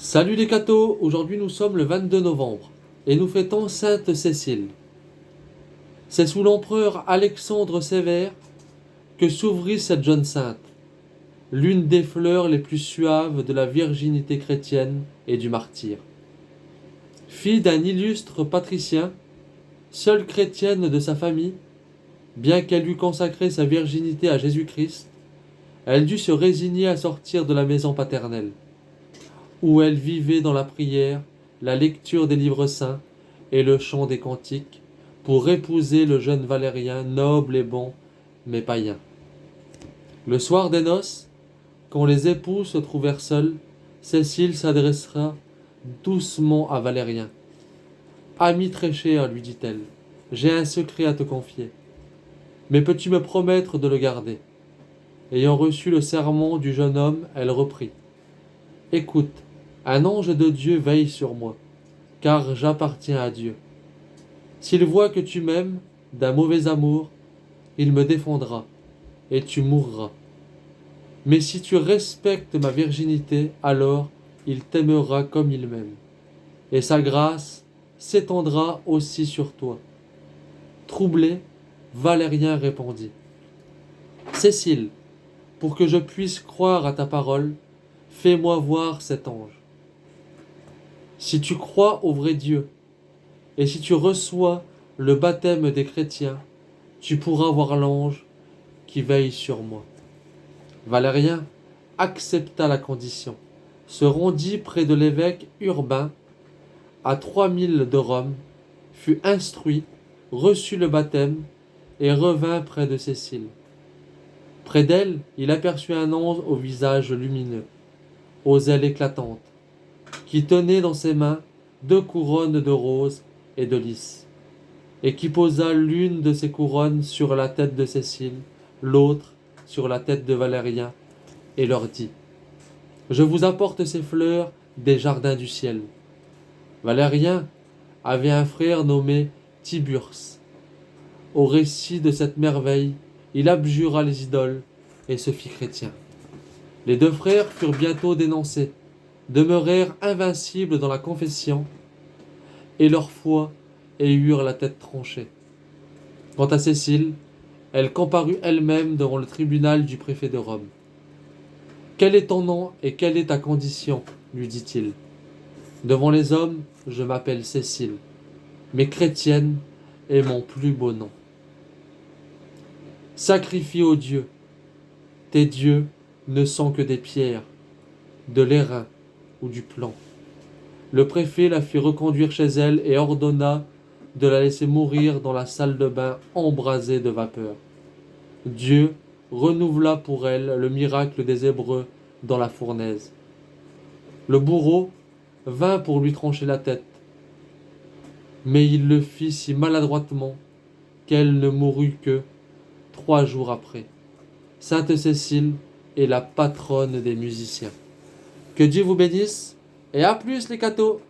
Salut les cathos, aujourd'hui nous sommes le 22 novembre et nous fêtons Sainte Cécile. C'est sous l'empereur Alexandre Sévère que s'ouvrit cette jeune sainte, l'une des fleurs les plus suaves de la virginité chrétienne et du martyre. Fille d'un illustre patricien, seule chrétienne de sa famille, bien qu'elle eût consacré sa virginité à Jésus-Christ, elle dut se résigner à sortir de la maison paternelle, où elle vivait dans la prière, la lecture des livres saints et le chant des cantiques, pour épouser le jeune Valérien, noble et bon, mais païen. Le soir des noces, quand les époux se trouvèrent seuls, Cécile s'adressa doucement à Valérien. « Ami très cher, lui dit-elle, j'ai un secret à te confier. Mais peux-tu me promettre de le garder ?» Ayant reçu le serment du jeune homme, elle reprit. « Écoute, un ange de Dieu veille sur moi, car j'appartiens à Dieu. S'il voit que tu m'aimes d'un mauvais amour, il me défendra, et tu mourras. Mais si tu respectes ma virginité, alors il t'aimera comme il m'aime, et sa grâce s'étendra aussi sur toi. » Troublé, Valérien répondit. « Cécile, pour que je puisse croire à ta parole, fais-moi voir cet ange. Si tu crois au vrai Dieu, et si tu reçois le baptême des chrétiens, tu pourras voir l'ange qui veille sur moi. » Valérien accepta la condition, se rendit près de l'évêque Urbain, à 3000 de Rome, fut instruit, reçut le baptême et revint près de Cécile. Près d'elle, il aperçut un ange au visage lumineux, aux ailes éclatantes, qui tenait dans ses mains 2 couronnes de roses et de lys, et qui posa l'une de ces couronnes sur la tête de Cécile, l'autre sur la tête de Valérien, et leur dit : « Je vous apporte ces fleurs des jardins du ciel. » Valérien avait un frère nommé Tiburce. Au récit de cette merveille, il abjura les idoles et se fit chrétien. Les 2 frères furent bientôt dénoncés, demeurèrent invincibles dans la confession, et leur foi et eurent la tête tranchée. Quant à Cécile, elle comparut elle-même devant le tribunal du préfet de Rome. « Quel est ton nom et quelle est ta condition ?» lui dit-il. « Devant les hommes, je m'appelle Cécile, mais chrétienne est mon plus beau nom. » Sacrifie aux dieux. Tes dieux ne sont que des pierres, de l'airain ou du plomb. Le préfet la fit reconduire chez elle et ordonna de la laisser mourir dans la salle de bain embrasée de vapeur. Dieu renouvela pour elle le miracle des Hébreux dans la fournaise. Le bourreau vint pour lui trancher la tête, mais il le fit si maladroitement qu'elle ne mourut que 3 jours après. Sainte Cécile est la patronne des musiciens. Que Dieu vous bénisse et à plus les cathos!